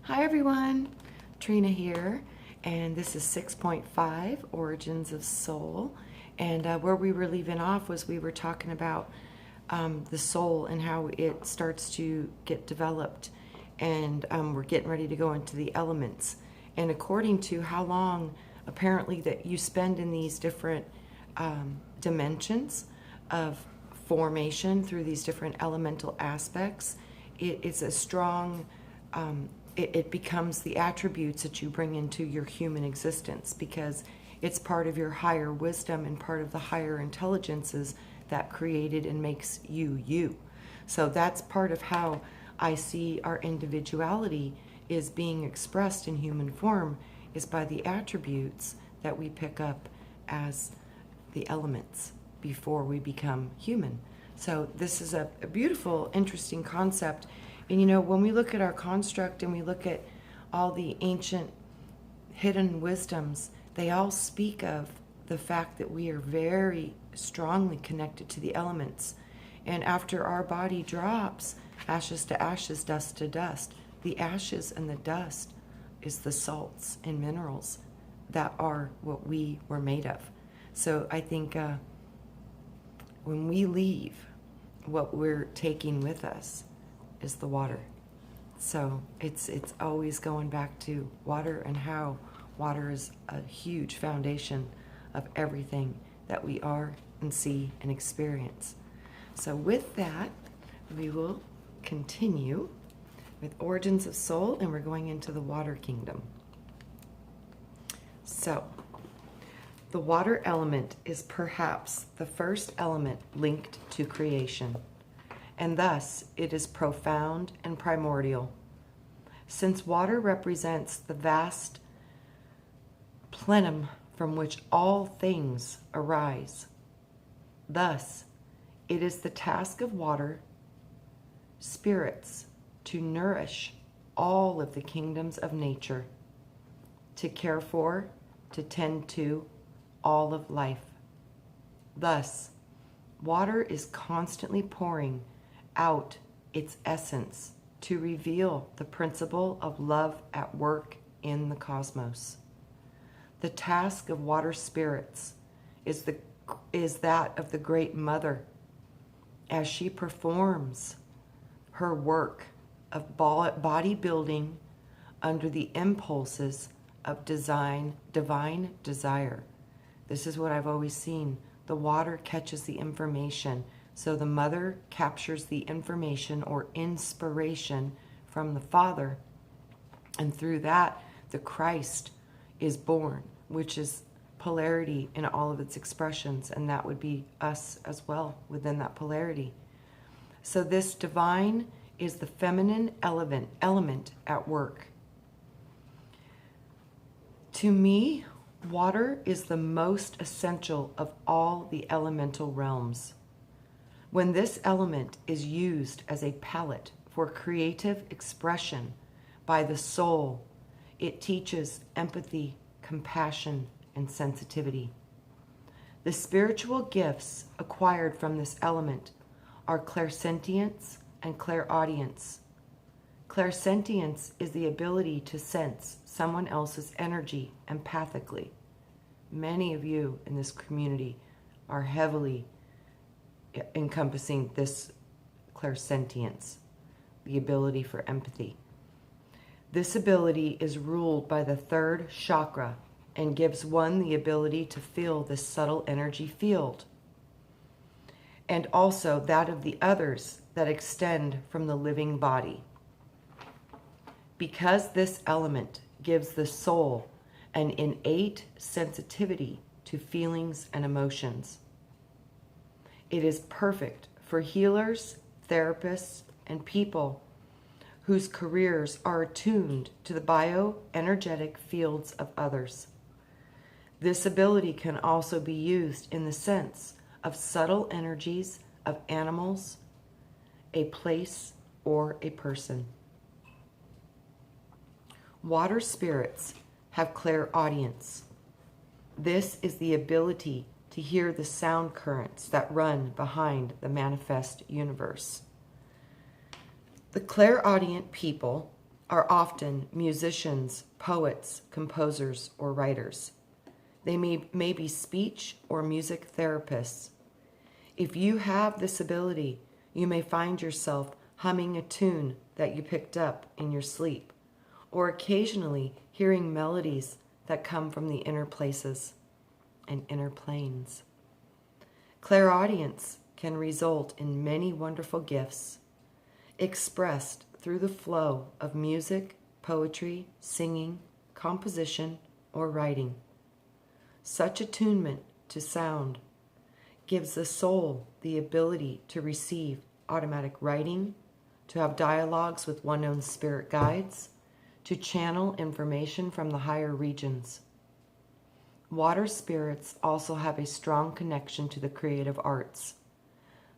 Hi everyone, Trina here, and this is 6.5, Origins of Soul. And where we were leaving off was we were talking about the soul and how it starts to get developed. And we're getting ready to go into the elements. And according to how long apparently that you spend in these different dimensions of formation through these different elemental aspects, it's a strong it becomes the attributes that you bring into your human existence, because it's part of your higher wisdom and part of the higher intelligences that created and makes you you. So that's part of how I see our individuality is being expressed in human form, is by the attributes that we pick up as the elements before we become human. So this is a beautiful, interesting concept. And you know, when we look at our construct and we look at all the ancient hidden wisdoms, they all speak of the fact that we are very strongly connected to the elements. And after our body drops, ashes to ashes, dust to dust, the ashes and the dust is the salts and minerals that are what we were made of. So I think when we leave, what we're taking with us is the water. So it's always going back to water, and how water is a huge foundation of everything that we are and see and experience. So with that, we will continue with Origins of Soul, and we're going into the Water Kingdom. So the water element is perhaps the first element linked to creation, and thus it is profound and primordial. Since water represents the vast plenum from which all things arise, thus it is the task of water spirits to nourish all of the kingdoms of nature, to care for, to tend to all of life. Thus, water is constantly pouring out its essence to reveal the principle of love at work in the cosmos. The task of water spirits is that of the Great Mother, as she performs her work of body building under the impulses of divine desire. This is what I've always seen. The water catches the information. So the mother captures the information or inspiration from the Father, and through that, the Christ is born, which is polarity in all of its expressions, and that would be us as well within that polarity. So this divine is the feminine element at work. To me, water is the most essential of all the elemental realms. When this element is used as a palette for creative expression by the soul, it teaches empathy, compassion, and sensitivity. The spiritual gifts acquired from this element are clairsentience and clairaudience. Clairsentience is the ability to sense someone else's energy empathically. Many of you in this community are heavily encompassing this clairsentience, the ability for empathy. This ability is ruled by the third chakra and gives one the ability to feel this subtle energy field, and also that of the others that extend from the living body. Because this element gives the soul an innate sensitivity to feelings and emotions, it is perfect for healers, therapists, and people whose careers are attuned to the bioenergetic fields of others. This ability can also be used in the sense of subtle energies of animals, a place, or a person. Water spirits have clairaudience. This is the ability to hear the sound currents that run behind the manifest universe. The clairaudient people are often musicians, poets, composers, or writers. They may be speech or music therapists. If you have this ability, you may find yourself humming a tune that you picked up in your sleep, or occasionally hearing melodies that come from the inner places and inner planes. Clairaudience can result in many wonderful gifts expressed through the flow of music, poetry, singing, composition, or writing. Such attunement to sound gives the soul the ability to receive automatic writing, to have dialogues with one's own spirit guides, to channel information from the higher regions. Water spirits also have a strong connection to the creative arts.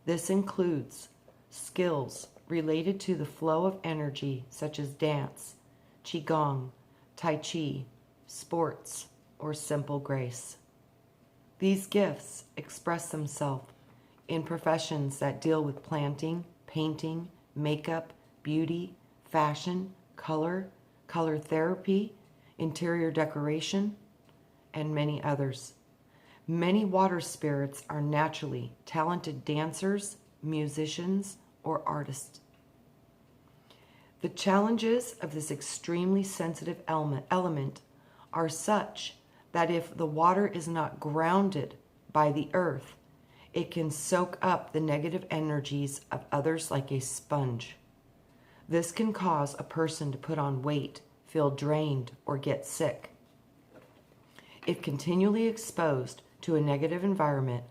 This includes skills related to the flow of energy such as dance, qigong, tai chi, sports, or simple grace. These gifts express themselves in professions that deal with planting, painting, makeup, beauty, fashion, color therapy, interior decoration, and many others. Many water spirits are naturally talented dancers, musicians, or artists. The challenges of this extremely sensitive element are such that if the water is not grounded by the earth, it can soak up the negative energies of others like a sponge. This can cause a person to put on weight, feel drained, or get sick. If continually exposed to a negative environment,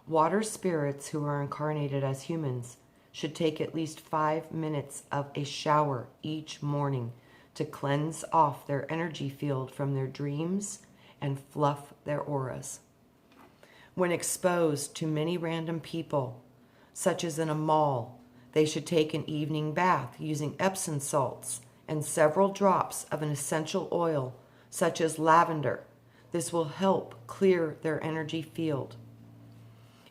water spirits who are incarnated as humans should take at least 5 minutes of a shower each morning to cleanse off their energy field from their dreams and fluff their auras. When exposed to many random people, such as in a mall, they should take an evening bath using Epsom salts and several drops of an essential oil, such as lavender. This will help clear their energy field.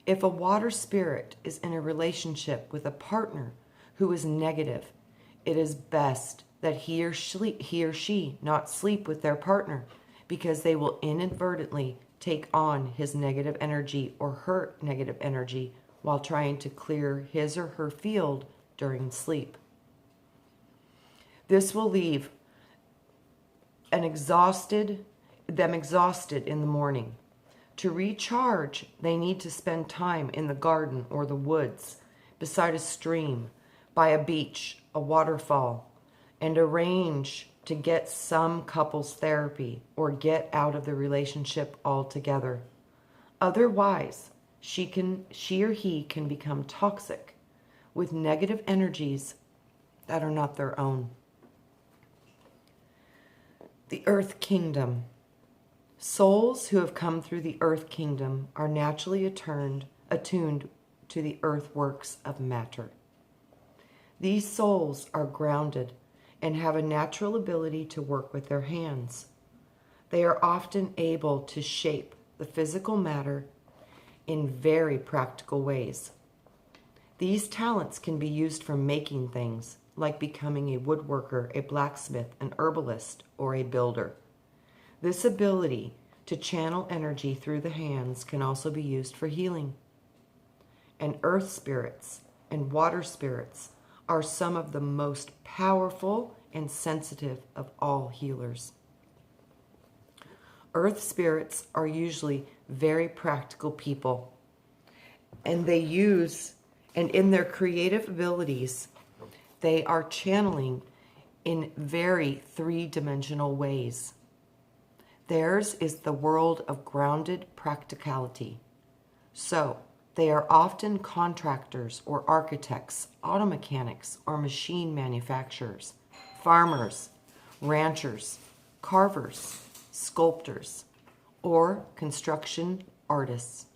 If a water spirit is in a relationship with a partner who is negative, it is best that he or she not sleep with their partner, because they will inadvertently take on his negative energy or her negative energy while trying to clear his or her field during sleep. This will leave them exhausted in the morning. To recharge, they need to spend time in the garden or the woods, beside a stream, by a beach, a waterfall, and arrange to get some couples therapy or get out of the relationship altogether. Otherwise, she or he can become toxic with negative energies that are not their own. The Earth Kingdom. Souls who have come through the Earth Kingdom are naturally attuned to the earthworks of matter. These souls are grounded and have a natural ability to work with their hands. They are often able to shape the physical matter in very practical ways. These talents can be used for making things, like becoming a woodworker, a blacksmith, an herbalist, or a builder. This ability to channel energy through the hands can also be used for healing. And earth spirits and water spirits are some of the most powerful and sensitive of all healers. Earth spirits are usually very practical people, and in their creative abilities, they are channeling in very three-dimensional ways. Theirs is the world of grounded practicality. So, they are often contractors or architects, auto mechanics or machine manufacturers, farmers, ranchers, carvers, sculptors, or construction artists,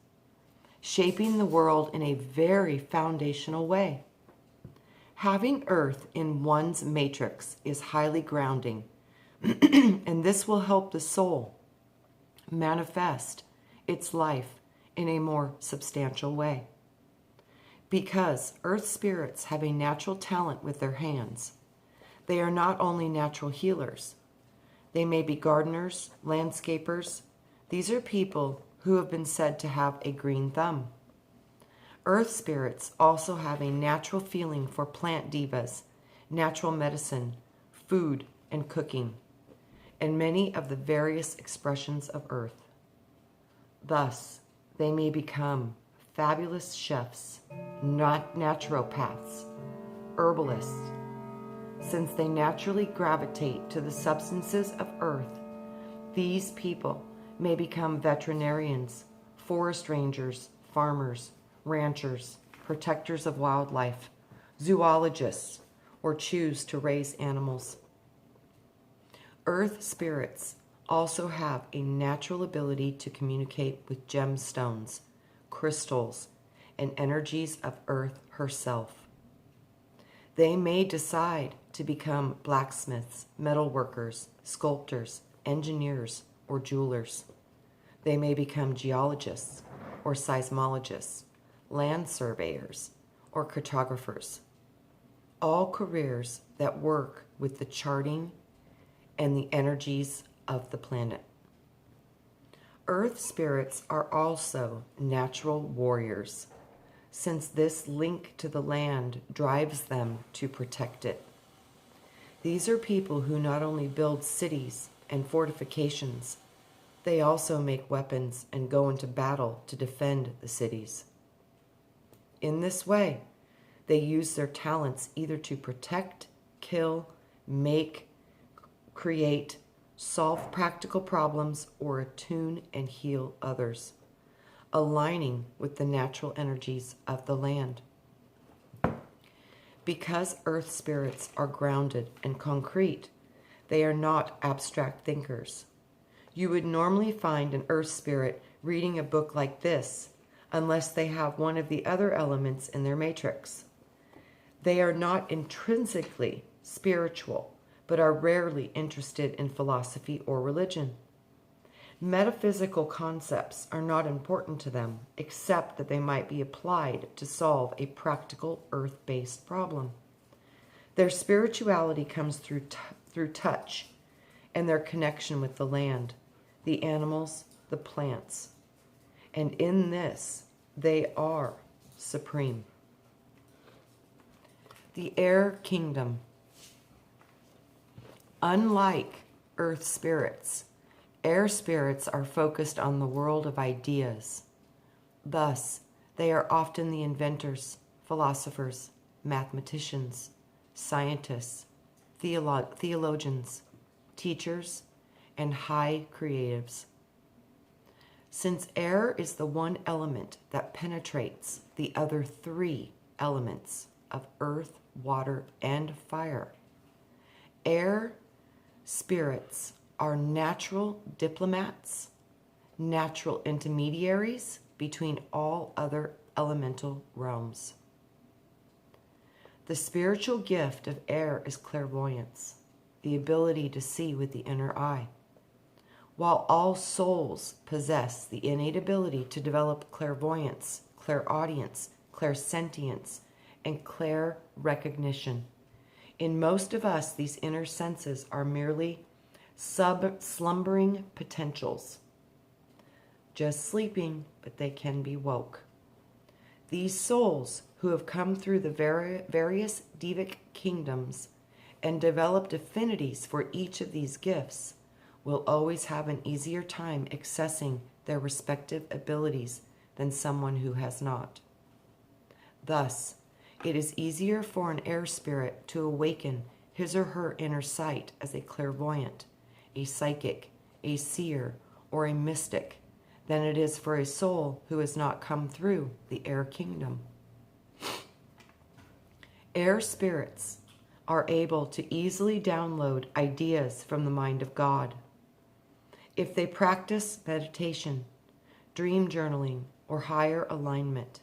shaping the world in a very foundational way. Having earth in one's matrix is highly grounding, and this will help the soul manifest its life in a more substantial way. Because earth spirits have a natural talent with their hands, They are not only natural healers. They may be gardeners, landscapers. These are people who have been said to have a green thumb. Earth spirits also have a natural feeling for plant divas, natural medicine, food, and cooking, and many of the various expressions of earth. Thus, they may become fabulous chefs, not naturopaths, herbalists. Since they naturally gravitate to the substances of earth, these people may become veterinarians, forest rangers, farmers, ranchers, protectors of wildlife, zoologists, or choose to raise animals. Earth spirits also have a natural ability to communicate with gemstones, crystals, and energies of Earth herself. They may decide to become blacksmiths, metalworkers, sculptors, engineers, or jewelers. They may become geologists or seismologists, land surveyors, or cartographers. All careers that work with the charting and the energies of the planet. Earth spirits are also natural warriors, since this link to the land drives them to protect it. These are people who not only build cities and fortifications, they also make weapons and go into battle to defend the cities. In this way, they use their talents either to protect, kill, make, create, solve practical problems, or attune and heal others, aligning with the natural energies of the land. Because earth spirits are grounded and concrete, they are not abstract thinkers. You would normally find an earth spirit reading a book like this unless they have one of the other elements in their matrix. They are not intrinsically spiritual, but are rarely interested in philosophy or religion. Metaphysical concepts are not important to them, except that they might be applied to solve a practical earth-based problem. Their spirituality comes through touch and their connection with the land, the animals, the plants. And in this, they are supreme. The air kingdom. Unlike earth spirits, air spirits are focused on the world of ideas. Thus, they are often the inventors, philosophers, mathematicians, scientists, theologians, teachers, and high creatives. Since air is the one element that penetrates the other three elements of earth, water, and fire, air spirits are natural diplomats, natural intermediaries between all other elemental realms. The spiritual gift of air is clairvoyance, the ability to see with the inner eye. While all souls possess the innate ability to develop clairvoyance, clairaudience, clairsentience, and clairrecognition, in most of us, these inner senses are merely slumbering potentials, just sleeping, but they can be woke. These souls who have come through the various devic kingdoms and developed affinities for each of these gifts will always have an easier time accessing their respective abilities than someone who has not. Thus, it is easier for an air spirit to awaken his or her inner sight as a clairvoyant, a psychic, a seer, or a mystic than it is for a soul who has not come through the air kingdom. Air spirits are able to easily download ideas from the mind of God. If they practice meditation, dream journaling, or higher alignment,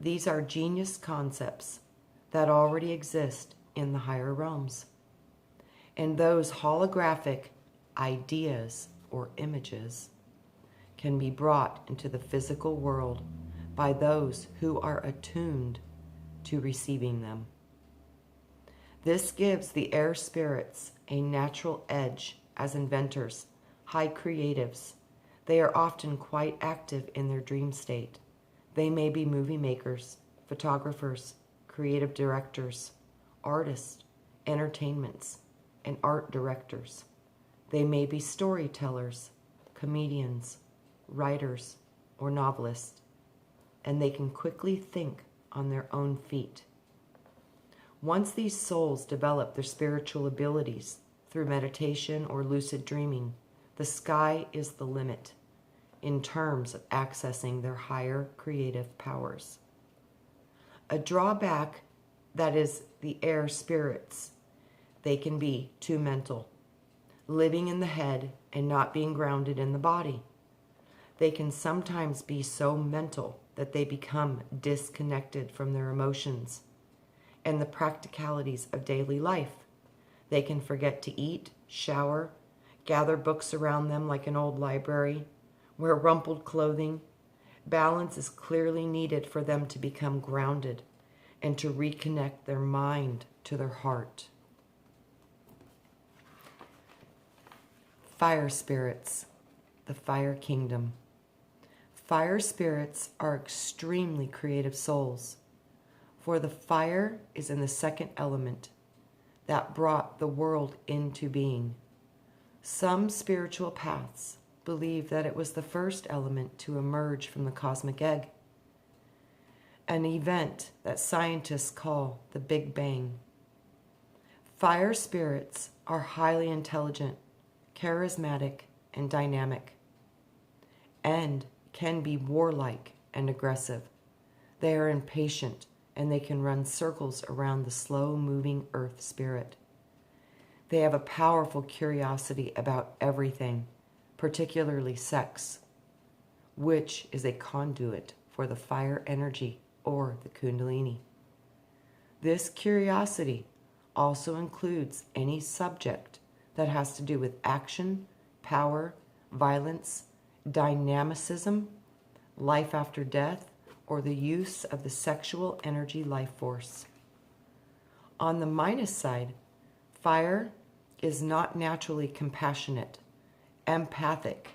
these are genius concepts that already exist in the higher realms. And those holographic ideas or images can be brought into the physical world by those who are attuned to receiving them. This gives the air spirits a natural edge as inventors, high creatives. They are often quite active in their dream state. They may be movie makers, photographers, creative directors, artists, entertainments, and art directors. They may be storytellers, comedians, writers, or novelists, and they can quickly think on their own feet. Once these souls develop their spiritual abilities through meditation or lucid dreaming, the sky is the limit in terms of accessing their higher creative powers. A drawback that is the air spirits. They can be too mental, living in the head and not being grounded in the body. They can sometimes be so mental that they become disconnected from their emotions and the practicalities of daily life. They can forget to eat, shower, gather books around them like an old library, wear rumpled clothing. Balance is clearly needed for them to become grounded and to reconnect their mind to their heart. Fire spirits, the fire kingdom. Fire spirits are extremely creative souls, for the fire is in the second element that brought the world into being. Some spiritual paths believe that it was the first element to emerge from the cosmic egg, an event that scientists call the Big Bang. Fire spirits are highly intelligent, charismatic, and dynamic, and can be warlike and aggressive. They are impatient, and they can run circles around the slow-moving earth spirit. They have a powerful curiosity about everything, particularly sex, which is a conduit for the fire energy or the Kundalini. This curiosity also includes any subject that has to do with action, power, violence, dynamicism, life after death, or the use of the sexual energy life force. On the minus side, fire is not naturally compassionate, empathic,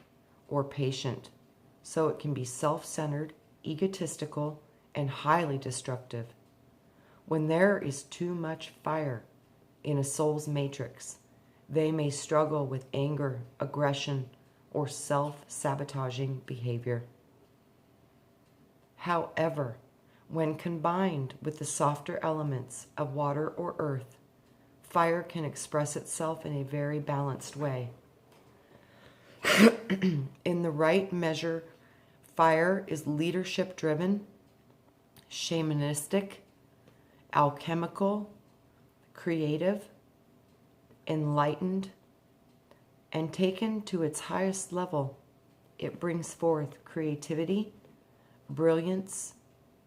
or patient, so it can be self-centered, egotistical, and highly destructive. When there is too much fire in a soul's matrix, they may struggle with anger, aggression, or self-sabotaging behavior. However, when combined with the softer elements of water or earth, fire can express itself in a very balanced way. In the right measure, fire is leadership-driven, shamanistic, alchemical, creative, enlightened, and taken to its highest level, it brings forth creativity, brilliance,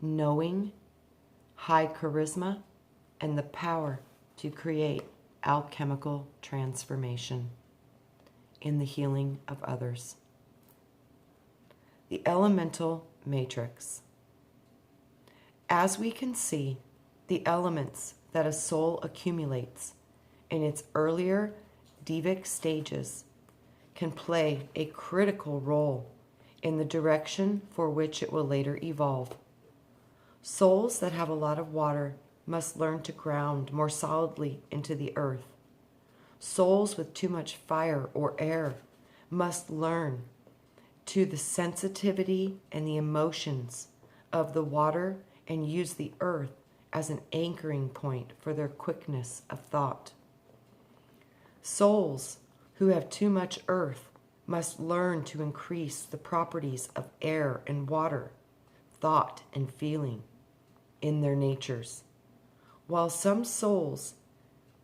knowing, high charisma, and the power to create alchemical transformation in the healing of others. The elemental matrix. As we can see, the elements that a soul accumulates in its earlier devic stages can play a critical role in the direction for which it will later evolve. Souls that have a lot of water must learn to ground more solidly into the earth. Souls with too much fire or air must learn to the sensitivity and the emotions of the water and use the earth as an anchoring point for their quickness of thought. Souls who have too much earth must learn to increase the properties of air and water, thought and feeling in their natures. While some souls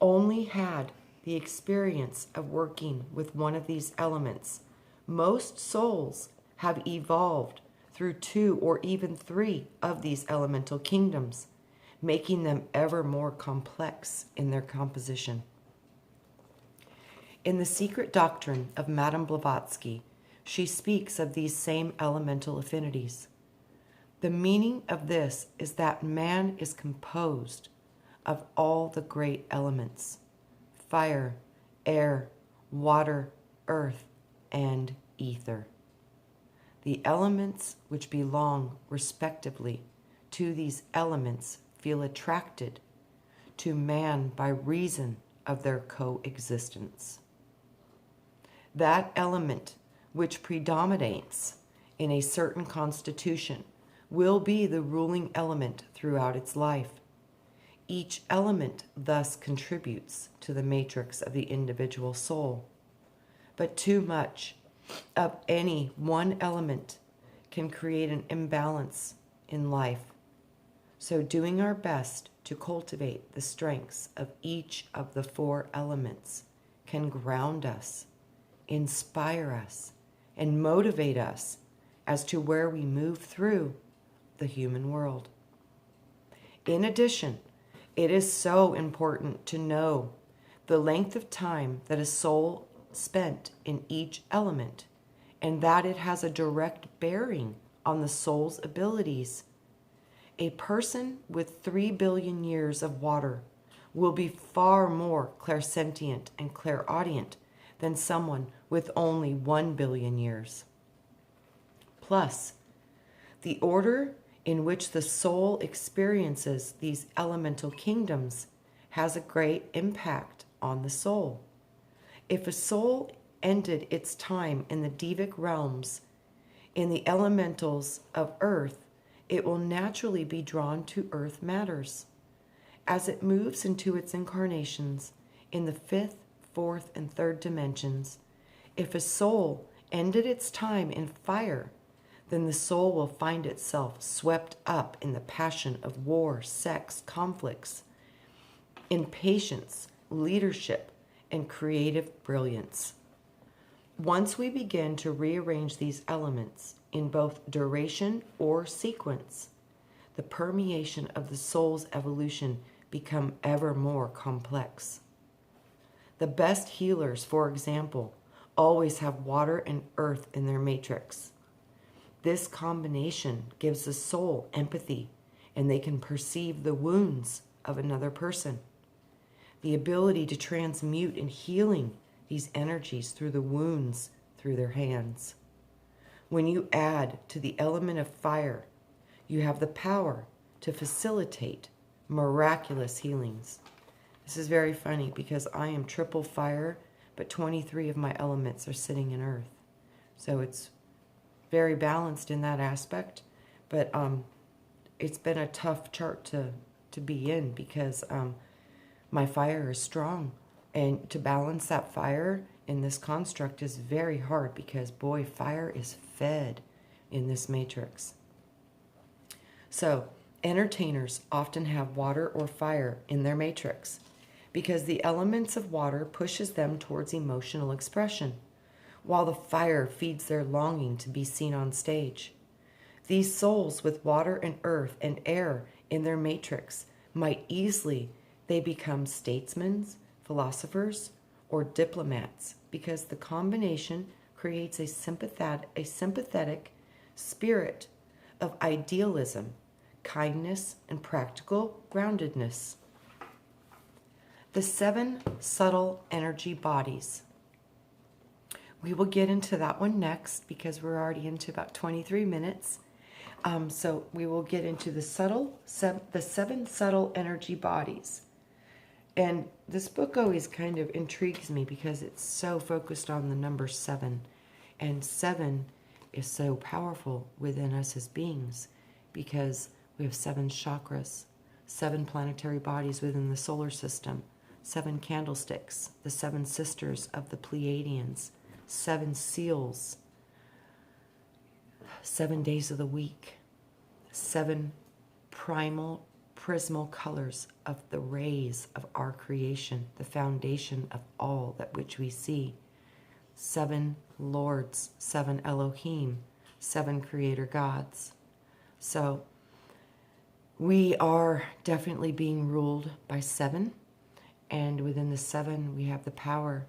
only had the experience of working with one of these elements, most souls have evolved through 2 or even 3 of these elemental kingdoms, making them ever more complex in their composition. In The Secret Doctrine of Madame Blavatsky, she speaks of these same elemental affinities. The meaning of this is that man is composed of all the great elements: fire, air, water, earth, and ether. The elements which belong respectively to these elements feel attracted to man by reason of their coexistence. That element which predominates in a certain constitution will be the ruling element throughout its life. Each element thus contributes to the matrix of the individual soul. But too much of any one element can create an imbalance in life. So doing our best to cultivate the strengths of each of the 4 elements can ground us, inspire us, and motivate us as to where we move through the human world. In addition, it is so important to know the length of time that a soul spent in each element, and that it has a direct bearing on the soul's abilities. A person with 3 billion years of water will be far more clairsentient and clairaudient than someone with only 1 billion years. Plus, the order in which the soul experiences these elemental kingdoms has a great impact on the soul. If a soul ended its time in the Devic realms, in the elementals of earth, it will naturally be drawn to earth matters. As it moves into its incarnations in the 5th, 4th, and 3rd dimensions, if a soul ended its time in fire, then the soul will find itself swept up in the passion of war, sex, conflicts, impatience, leadership, and creative brilliance. Once we begin to rearrange these elements in both duration or sequence, the permeation of the soul's evolution become ever more complex. The best healers, for example, always have water and earth in their matrix. This combination gives the soul empathy, and they can perceive the wounds of another person. The ability to transmute and healing these energies through the wounds through their hands. When you add to the element of fire, you have the power to facilitate miraculous healings. This is very funny because I am triple fire, but 23 of my elements are sitting in earth. So it's very balanced in that aspect, but it's been a tough chart to be in because my fire is strong, and to balance that fire in this construct is very hard because, boy, fire is fed in this matrix. So entertainers often have water or fire in their matrix because the elements of water pushes them towards emotional expression, while the fire feeds their longing to be seen on stage. These souls with water and earth and air in their matrix might easily they become statesmen, philosophers, or diplomats because the combination creates a sympathetic spirit of idealism, kindness, and practical groundedness. The 7 subtle energy bodies. We will get into that one next because we're already into about 23 minutes. So we will get into the 7 subtle energy bodies. And this book always kind of intrigues me because it's so focused on the number 7. And 7 is so powerful within us as beings because we have 7 chakras, 7 planetary bodies within the solar system, 7 candlesticks, the 7 sisters of the Pleiadians, 7 seals, 7 days of the week, 7 primal prismal colors of the rays of our creation, the foundation of all that which we see, 7 lords, 7 Elohim, 7 creator gods. So we are definitely being ruled by 7, and within the 7 we have the power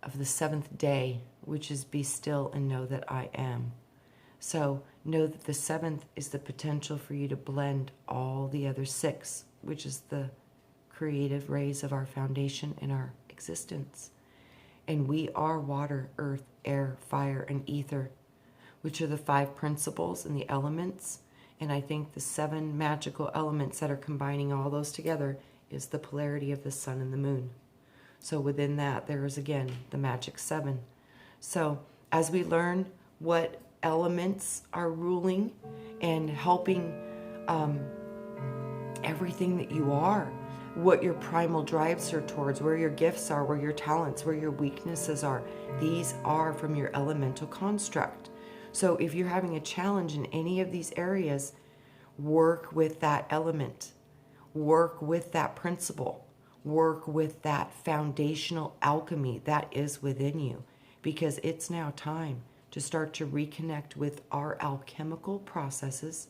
of the 7th day, which is be still and know that I am. So know that the 7th is the potential for you to blend all the other 6, which is the creative rays of our foundation in our existence. And we are water, earth, air, fire, and ether, which are the 5 principles and the elements. And I think the 7 magical elements that are combining all those together is the polarity of the sun and the moon. So within that, there is again the magic 7. So as we learn what elements are ruling and helping everything that you are, what your primal drives are towards, where your gifts are, where your talents, where your weaknesses are, these are from your elemental construct. So if you're having a challenge in any of these areas, work with that element, work with that principle, work with that foundational alchemy that is within you, because it's now time to start to reconnect with our alchemical processes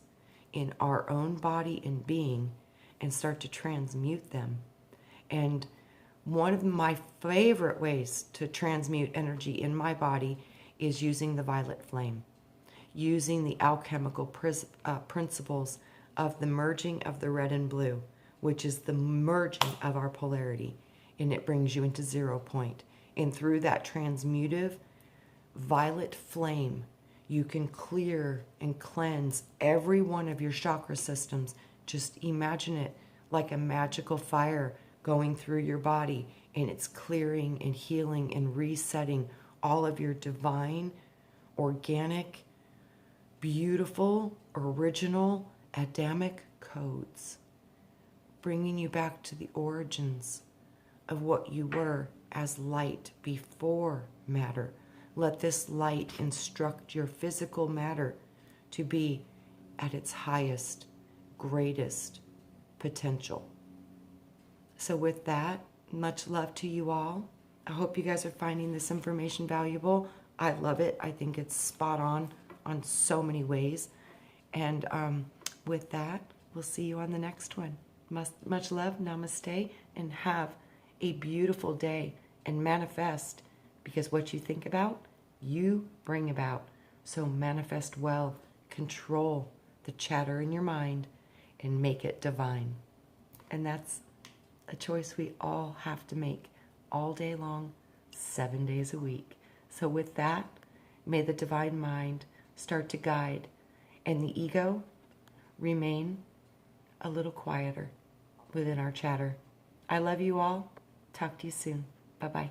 in our own body and being and start to transmute them. And one of my favorite ways to transmute energy in my body is using the violet flame, using the alchemical principles of the merging of the red and blue, which is the merging of our polarity, and it brings you into 0 point. And through that transmutive violet flame, you can clear and cleanse every one of your chakra systems. Just imagine it like a magical fire going through your body, and it's clearing and healing and resetting all of your divine, organic, beautiful, original, Adamic codes, bringing you back to the origins of what you were as light before matter. Let this light instruct your physical matter to be at its highest, greatest potential. So with that, much love to you all. I hope you guys are finding this information valuable. I love it. I think it's spot on so many ways. And with that, we'll see you on the next one. Much love, namaste, and have a beautiful day and manifest, because what you think about, you bring about. So manifest well, control the chatter in your mind, and make it divine. And that's a choice we all have to make all day long, 7 days a week. So with that, may the divine mind start to guide and the ego remain a little quieter within our chatter. I love you all. Talk to you soon. Bye-bye.